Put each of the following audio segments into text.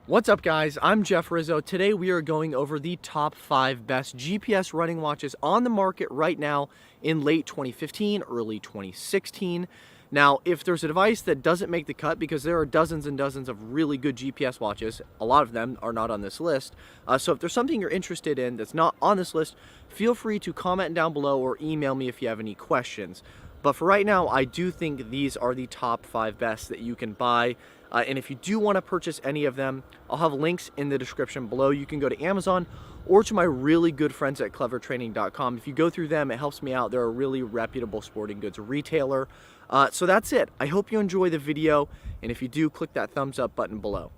What's up, guys? I'm Jeff Rizzo. Today we are going over the top 5 best GPS running watches on the market right now in late 2015, early 2016. Now, if there's a device that doesn't make the cut, because there are dozens and dozens of really good GPS watches, a lot of them are not on this list. So if there's something you're interested in that's not on this list, feel free to comment down below or email me if you have any questions. But for right now, I do think these are the top 5 best that you can buy. And if you do want to purchase any of them, I'll have links in the description below. You can go to Amazon or to my really good friends at clevertraining.com. If you go through them, it helps me out. They're a really reputable sporting goods retailer. So that's it. I hope you enjoy the video. And if you do, click that thumbs up button below.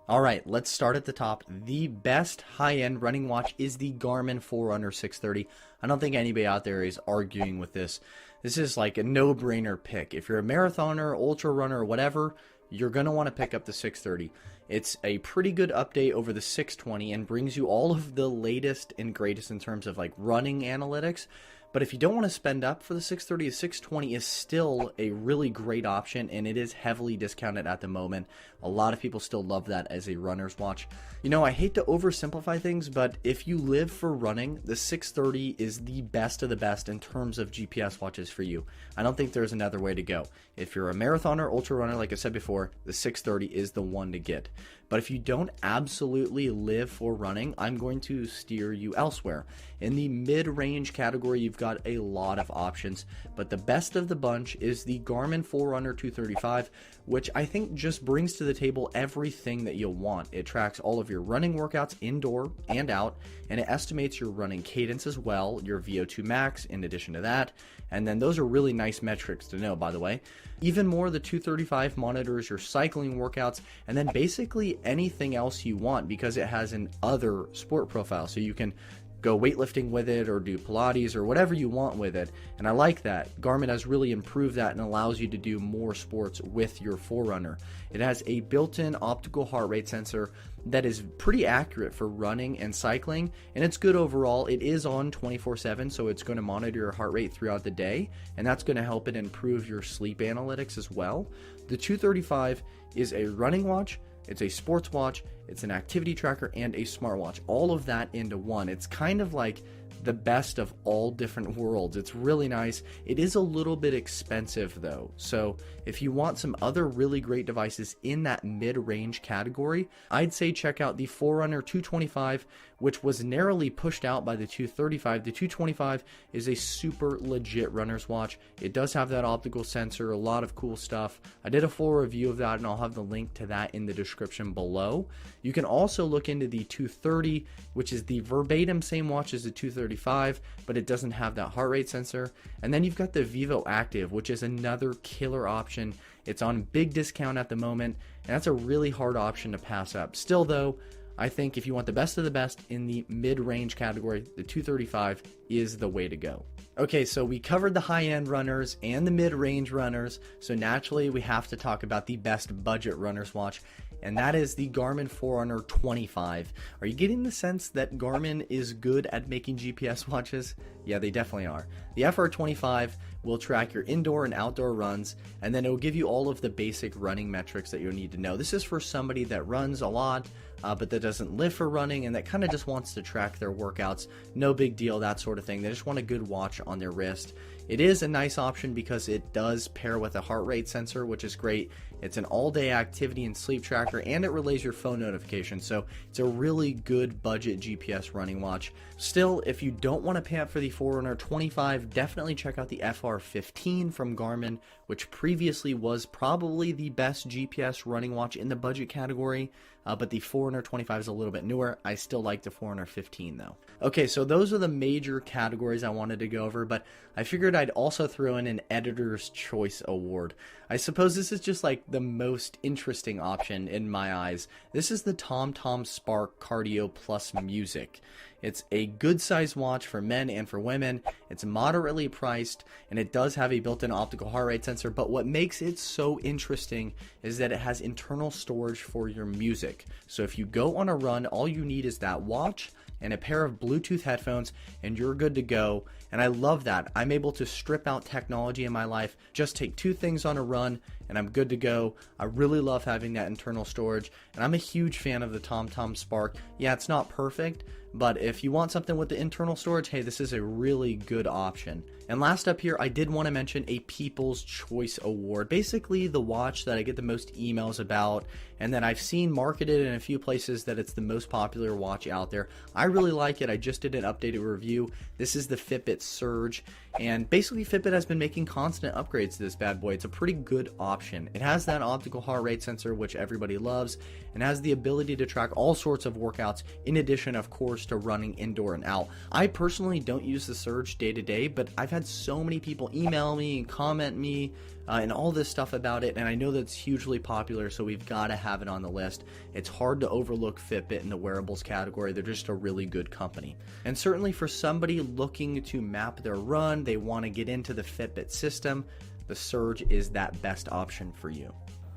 All right, let's start at the top. The best high-end running watch is the Garmin Forerunner 630. I don't think anybody out there is arguing with this. This is like a no-brainer pick. If you're a marathoner, ultra runner, or whatever, you're going to want to pick up the 630. It's a pretty good update over the 620 and brings you all of the latest and greatest in terms of like running analytics. But if you don't want to spend up for the 630, the 620 is still a really great option, and it is heavily discounted at the moment. A lot of people still love that as a runner's watch. You know, I hate to oversimplify things, but if you live for running, the 630 is the best of the best in terms of GPS watches for you. I don't think there's another way to go. If you're a marathoner, ultra runner, like I said before, the 630 is the one to get. But if you don't absolutely live for running, I'm going to steer you elsewhere. In the mid-range category, you've got a lot of options, but the best of the bunch is the Garmin Forerunner 235, which I think just brings to the table everything that you'll want. It tracks all of your running workouts indoor and out, and it estimates your running cadence as well, your VO2 max in addition to that, and then those are really nice metrics to know, by the way. Even more, the 235 monitors your cycling workouts and then basically anything else you want, because it has an other sport profile, so you can go weightlifting with it or do Pilates or whatever you want with it. And I like that. Garmin has really improved that and allows you to do more sports with your Forerunner. It has a built-in optical heart rate sensor that is pretty accurate for running and cycling, and it's good overall. It is on 24/7, so it's going to monitor your heart rate throughout the day, and that's going to help it improve your sleep analytics as well. The 235 is a running watch, it's a sports watch, it's an activity tracker, and a smartwatch. All of that into one. It's kind of like the best of all different worlds. It's really nice. It is a little bit expensive though. So if you want some other really great devices in that mid-range category, I'd say check out the Forerunner 225, which was narrowly pushed out by the 235. The 225 is a super legit runner's watch. It does have that optical sensor, a lot of cool stuff. I did a full review of that, and I'll have the link to that in the description below. You can also look into the 230, which is the verbatim same watch as the 235, but it doesn't have that heart rate sensor. And then you've got the Vivo Active, which is another killer option. It's on big discount at the moment, and that's a really hard option to pass up. Still though, I think if you want the best of the best in the mid-range category, the 235 is the way to go. Okay, so we covered the high-end runners and the mid-range runners, so naturally we have to talk about the best budget runner's watch, and that is the Garmin Forerunner 25. Are you getting the sense that Garmin is good at making GPS watches? Yeah, they definitely are. The FR25 will track your indoor and outdoor runs, and then it will give you all of the basic running metrics that you'll need to know. This is for somebody that runs a lot, but that doesn't live for running and that kind of just wants to track their workouts. No big deal, that sort of thing. They just want a good watch on their wrist. It is a nice option because it does pair with a heart rate sensor, which is great. It's an all-day activity and sleep tracker, and it relays your phone notifications, so it's a really good budget GPS running watch. Still, if you don't want to pay up for the Forerunner 25, definitely check out the FR15 from Garmin, which previously was probably the best GPS running watch in the budget category, but the Forerunner 25 is a little bit newer. I still like the Forerunner 15 though. Okay, so those are the major categories I wanted to go over, but I figured I'd also throw in an Editor's Choice Award. I suppose this is just like the most interesting option in my eyes. This is the TomTom Spark Cardio Plus Music. It's a good size watch for men and for women. It's moderately priced, and it does have a built-in optical heart rate sensor, but what makes it so interesting is that it has internal storage for your music. So if you go on a run, all you need is that watch. and a pair of Bluetooth headphones, and you're good to go. And I love that. I'm able to strip out technology in my life, just take 2 things on a run, and I'm good to go. I really love having that internal storage, and I'm a huge fan of the TomTom Spark. Yeah, it's not perfect, but if you want something with the internal storage, hey, this is a really good option. And last up here, I did want to mention a People's Choice Award. Basically, the watch that I get the most emails about, and that I've seen marketed in a few places that it's the most popular watch out there. I really like it. I just did an updated review. This is the Fitbit Surge, and basically Fitbit has been making constant upgrades to this bad boy. It's a pretty good option. It has that optical heart rate sensor, which everybody loves, and has the ability to track all sorts of workouts, in addition, of course, to running indoor and out. I personally don't use the Surge day to day, but I've had so many people email me and comment me and all this stuff about it, and I know that's hugely popular, so we've got to have it on the list. It's hard to overlook Fitbit in the wearables category. They're just a really good company. And certainly for somebody looking to map their run, they want to get into the Fitbit system, the Surge is that best option for you.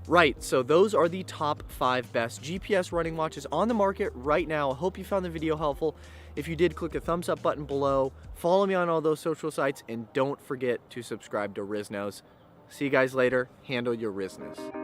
Right, so those are the top 5 best GPS running watches on the market right now. I hope you found the video helpful. If you did, click the thumbs up button below, follow me on all those social sites, and don't forget to subscribe to Riznos. See you guys later. Handle your Riznos.